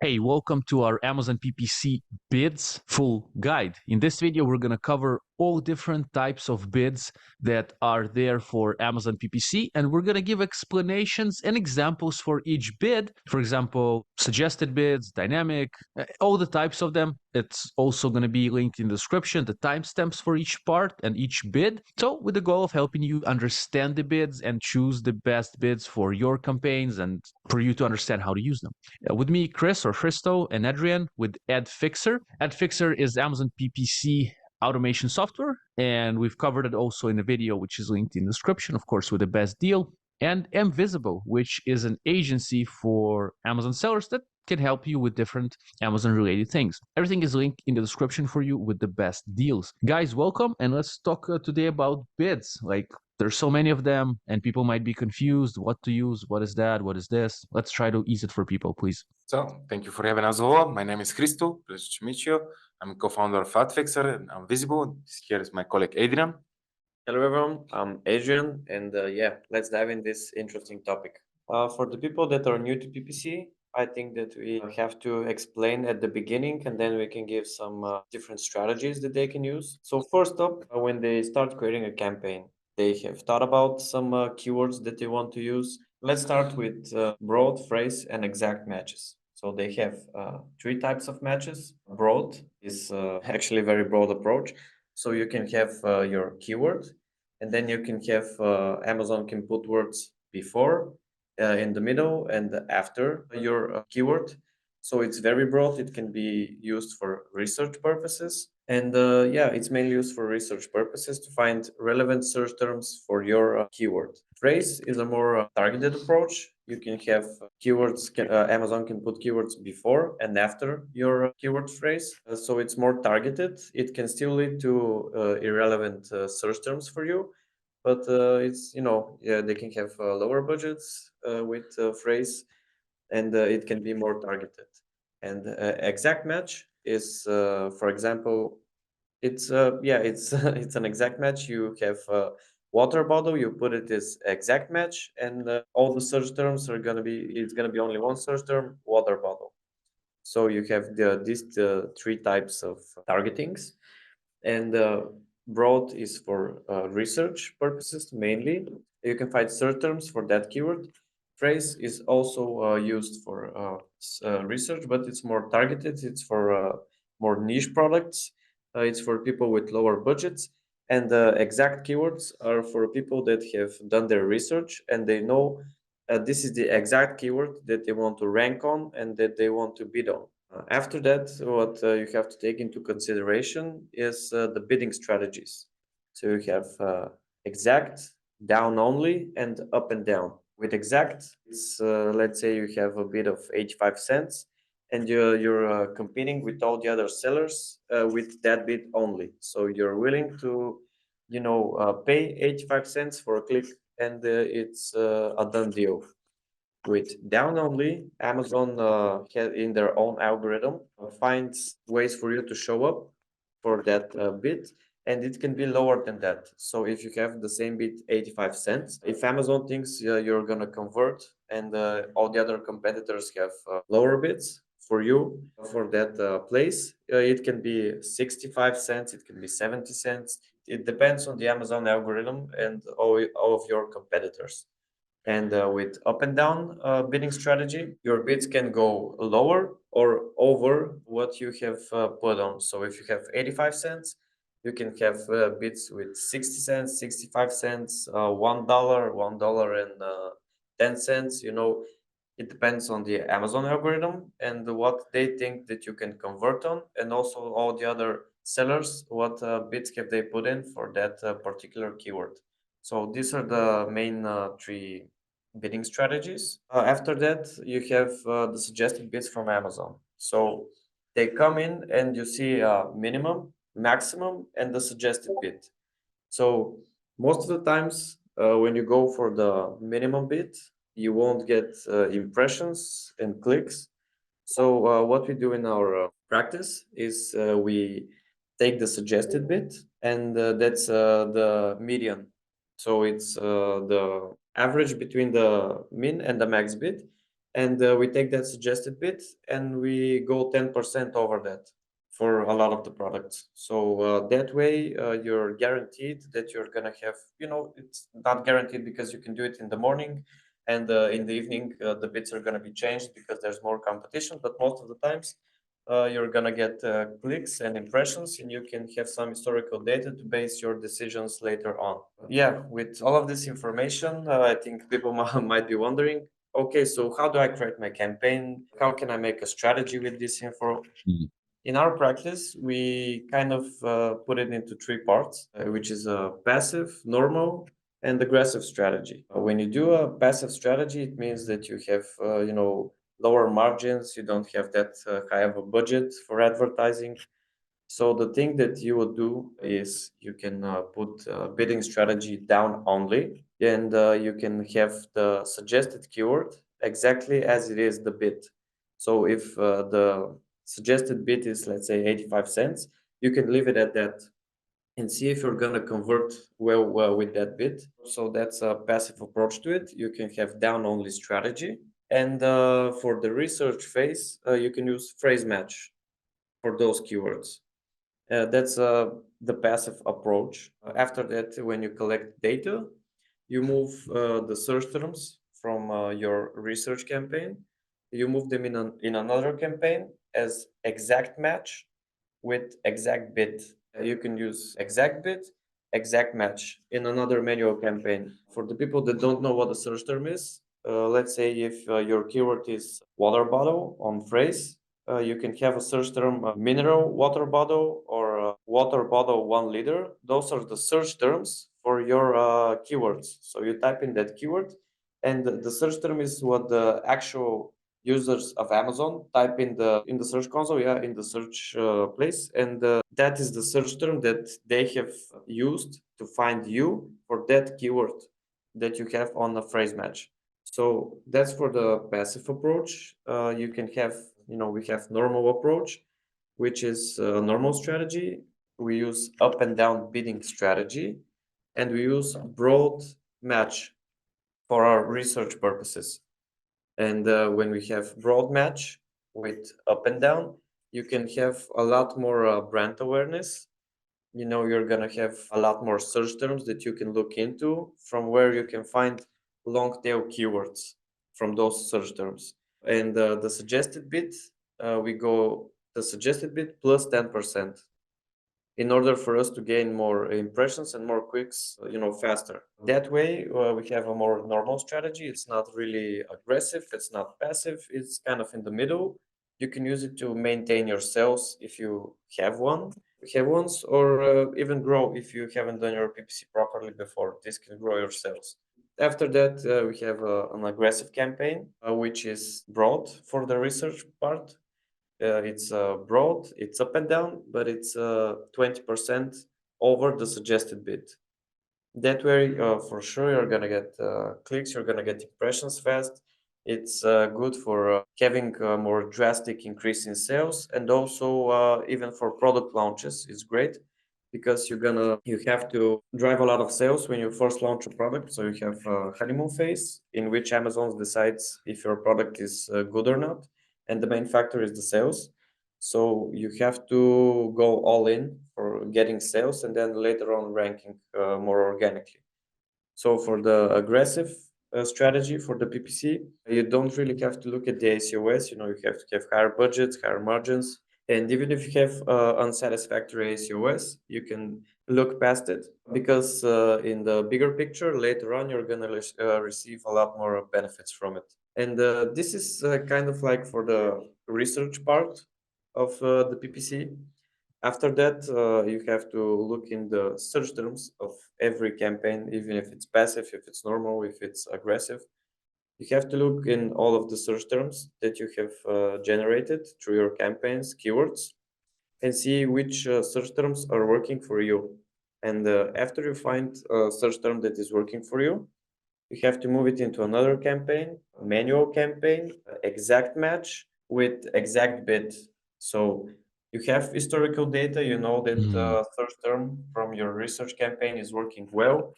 Hey, welcome to our Amazon PPC bids full guide. In this video, we're going to cover all different types of bids that are there for Amazon PPC, and we're going to give explanations and examples for each bid. For example, suggested bids, dynamic, all the types of them. It's also going to be linked in the description, the timestamps for each part and each bid. So with the goal of helping you understand the bids and choose the best bids for your campaigns and for you to understand how to use them. With me, Chris or Hristo and Adrian with AdFixer. AdFixer is Amazon PPC automation software, and we've covered it also in a video which is linked in the description, of course, with the best deal. And Amvisible, which is an agency for Amazon sellers that can help you with different Amazon related things. Everything is linked in the description for you with the best deals. Guys, welcome, and let's talk today about bids. There's so many of them, and people might be confused what to use, what is that, what is this. Let's try to ease it for people, please. So, thank you for having us all. My name is Hristo. Pleasure to meet you. I'm co-founder of AdFixer and Amvisible. Here is my colleague Adrian. Hello everyone, I'm Adrian, and let's dive in this interesting topic. For the people that are new to PPC, I think that we have to explain at the beginning, and then we can give some different strategies that they can use. So first up, when they start creating a campaign, they have thought about some keywords that they want to use. Let's start with broad, phrase, and exact matches. So they have three types of matches. Broad is actually a very broad approach. So you can have your keyword, and then you can have Amazon can put words before, in the middle, and after your keyword. So it's very broad. It can be used for research purposes. And it's mainly used for research purposes to find relevant search terms for your keyword. Phrase is a more targeted approach. You can have keywords, Amazon can put keywords before and after your keyword phrase. So it's more targeted. It can still lead to irrelevant search terms for you, but they can have lower budgets with phrase, and it can be more targeted. And exact match is, for example, it's it's an exact match. You have water bottle, you put it as exact match, and all the search terms are gonna be, it's gonna be only one search term, water bottle. So you have these three types of targetings, and broad is for research purposes mainly. You can find search terms for that keyword. Phrase is also used for research, but it's more targeted. It's for more niche products. It's for people with lower budgets. And exact keywords are for people that have done their research and they know this is the exact keyword that they want to rank on and that they want to bid on. After that, what you have to take into consideration is the bidding strategies. So you have exact, down only, and up and down. With exact, it's let's say you have a bid of 85 cents, and you're competing with all the other sellers with that bid only. So you're willing to, pay 85 cents for a click, and it's a done deal. With down only, Amazon in their own algorithm finds ways for you to show up for that bid, and it can be lower than that. So if you have the same bid 85 cents, if Amazon thinks you're gonna convert and all the other competitors have lower bids for you for that place, it can be 65 cents, it can be 70 cents. It depends on the Amazon algorithm and all of your competitors. And with up and down bidding strategy, your bids can go lower or over what you have put on. So if you have 85 cents, you can have bids with 60 cents, 65 cents, $1, $1 and 10 cents. It depends on the Amazon algorithm and what they think that you can convert on, and also all the other sellers, what bids have they put in for that particular keyword. So these are the main three bidding strategies. After that, you have the suggested bids from Amazon. So they come in and you see minimum, maximum, and the suggested bid. So most of the times when you go for the minimum bid, you won't get impressions and clicks. So what we do in our practice is we take the suggested bid, and that's the median. So it's the average between the min and the max bid. And we take that suggested bid and we go 10% over that for a lot of the products. So that way you're guaranteed that you're gonna have, it's not guaranteed because you can do it in the morning and in the evening the bids are gonna be changed because there's more competition, but most of the times you're gonna get clicks and impressions, and you can have some historical data to base your decisions later on. Yeah, with all of this information, I think people might be wondering, okay, so how do I create my campaign? How can I make a strategy with this info? In our practice, we kind of put it into three parts, which is a passive, normal, and aggressive strategy. When you do a passive strategy, it means that you have, lower margins. You don't have that high of a budget for advertising. So the thing that you would do is you can put bidding strategy down only, and you can have the suggested keyword exactly as it is the bid. So if the suggested bid is, let's say, 85 cents, you can leave it at that and see if you're going to convert well with that bid. So that's a passive approach to it. You can have down only strategy. And for the research phase, you can use phrase match for those keywords. That's the passive approach. After that, when you collect data, you move the search terms from your research campaign. You move them in another campaign as exact match with exact bid. You can use exact bid, exact match in another manual campaign. For the people that don't know what a search term is, let's say if your keyword is water bottle on phrase, you can have a search term mineral water bottle or water bottle 1 liter. Those are the search terms for your keywords. So you type in that keyword, and the search term is what the actual users of Amazon type in the search console, in the search place, and that is the search term that they have used to find you for that keyword that you have on a phrase match. So that's for the passive approach. You can have, we have normal approach, which is a normal strategy. We use up and down bidding strategy, and we use broad match for our research purposes. And when we have broad match with up and down, you can have a lot more brand awareness. You're gonna have a lot more search terms that you can look into from where you can find long tail keywords from those search terms. And the suggested bid, we go the suggested bid plus 10% in order for us to gain more impressions and more clicks, faster. That way, we have a more normal strategy. It's not really aggressive. It's not passive. It's kind of in the middle. You can use it to maintain your sales if you have ones, or even grow if you haven't done your PPC properly before. This can grow your sales. After that, we have an aggressive campaign, which is broad for the research part. It's broad, it's up and down, but it's 20% over the suggested bid. That way, for sure, you're gonna get clicks, you're gonna get impressions fast. It's good for having a more drastic increase in sales, and also even for product launches, it's great because you have to drive a lot of sales when you first launch a product. So you have a honeymoon phase in which Amazon decides if your product is good or not, and the main factor is the sales. So you have to go all in for getting sales and then later on ranking more organically. So for the aggressive strategy for the PPC, you don't really have to look at the ACOS. You have to have higher budgets, higher margins. And even if you have unsatisfactory ACOS, you can look past it because in the bigger picture, later on, you're going to receive a lot more benefits from it. And this is kind of like for the research part of the PPC. After that, you have to look in the search terms of every campaign, even if it's passive, if it's normal, if it's aggressive. You have to look in all of the search terms that you have generated through your campaigns, keywords, and see which search terms are working for you. And after you find a search term that is working for you, you have to move it into another campaign, manual campaign, exact match with exact bid. So you have historical data, you know that search term from your research campaign is working well.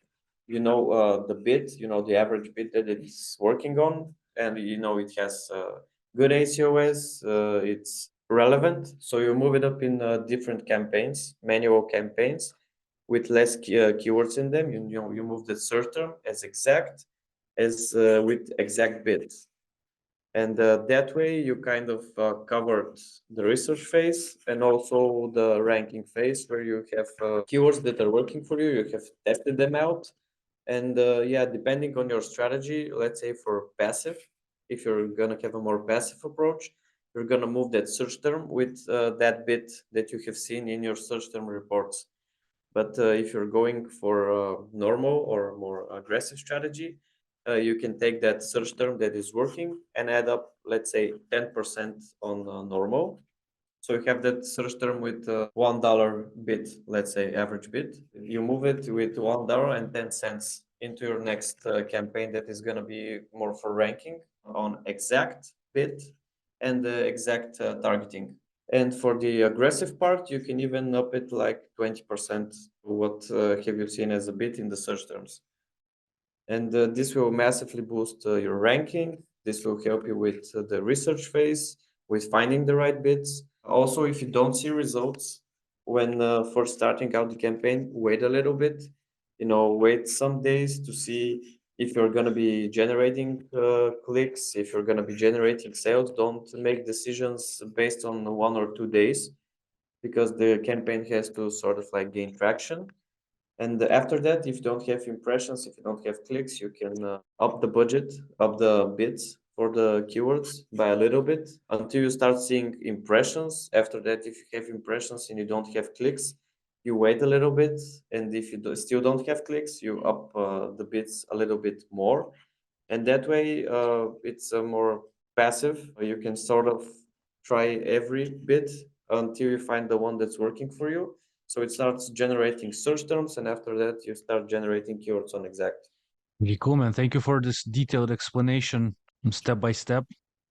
You know the bid, the average bid that it's working on, and it has good ACOS, it's relevant, so you move it up in different campaigns, manual campaigns with less keywords in them. You move the search term as exact as with exact bids. And that way you kind of covered the research phase and also the ranking phase, where you have keywords that are working for you. You have tested them out. And yeah, depending on your strategy, let's say for passive, if you're going to have a more passive approach, you're going to move that search term with that bid that you have seen in your search term reports. But if you're going for a normal or more aggressive strategy, you can take that search term that is working and add up, let's say, 10% on normal. So you have that search term with $1 bid, let's say average bid. You move it with $1.10 into your next campaign that is going to be more for ranking on exact bid and exact targeting. And for the aggressive part, you can even up it like 20%. What have you seen as a bid in the search terms? And this will massively boost your ranking. This will help you with the research phase, with finding the right bids. Also, if you don't see results when for starting out the campaign, wait a little bit. Wait some days to see if you're going to be generating clicks, if you're going to be generating sales. Don't make decisions based on 1 or 2 days, because the campaign has to sort of like gain traction. And after that, if you don't have impressions, if you don't have clicks, you can up the budget, up the bids for the keywords by a little bit until you start seeing impressions. After that, if you have impressions and you don't have clicks, you wait a little bit. And if you still don't have clicks, you up the bids a little bit more. And that way, it's a more passive. You can sort of try every bid until you find the one that's working for you. So it starts generating search terms, and after that, you start generating keywords on exact. Pretty cool, man. Thank you for this detailed explanation, step by step.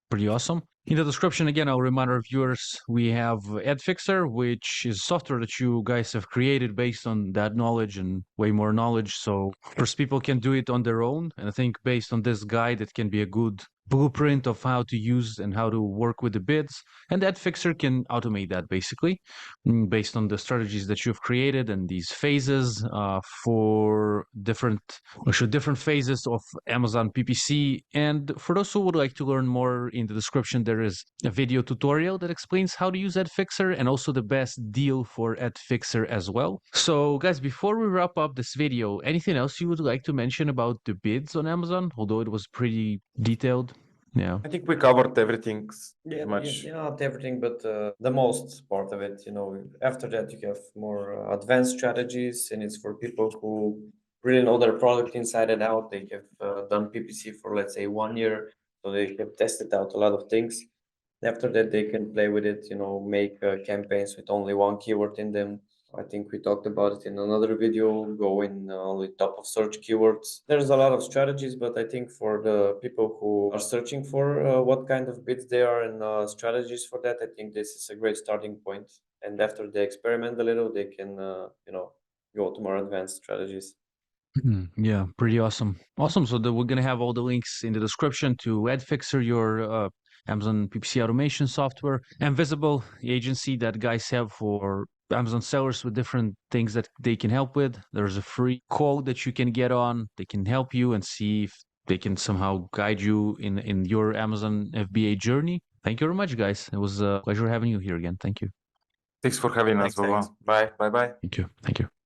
Pretty awesome. In the description, again, I'll remind our viewers, we have AdFixer, which is software that you guys have created based on that knowledge and way more knowledge. So first, people can do it on their own. And I think based on this guide, it can be a good blueprint of how to use and how to work with the bids. And AdFixer can automate that basically based on the strategies that you've created and these phases for different phases of Amazon PPC. And for those who would like to learn more, in the description there is a video tutorial that explains how to use AdFixer and also the best deal for AdFixer as well. So guys, before we wrap up this video, anything else you would like to mention about the bids on Amazon, although it was pretty detailed? Yeah, I think we covered everything Yeah, much. not everything, but the most part of it. After that, you have more advanced strategies, and it's for people who really know their product inside and out. They have done PPC for, let's say, 1 year, so they have tested out a lot of things. After that, they can play with it, make campaigns with only one keyword in them. I think we talked about it in another video, going only top of search keywords. There's a lot of strategies, but I think for the people who are searching for what kind of bids they are and strategies for that, I think this is a great starting point. And after they experiment a little, they can, go to more advanced strategies. Yeah, pretty awesome. Awesome. So we're going to have all the links in the description to AdFixer, your Amazon PPC automation software, Amvisible, the agency that guys have for Amazon sellers with different things that they can help with. There's a free call that you can get on. They can help you and see if they can somehow guide you in your Amazon FBA journey. Thank you very much, guys. It was a pleasure having you here again. Thank you. Thanks for having us, Vova. Bye. Bye-bye. Thank you. Thank you.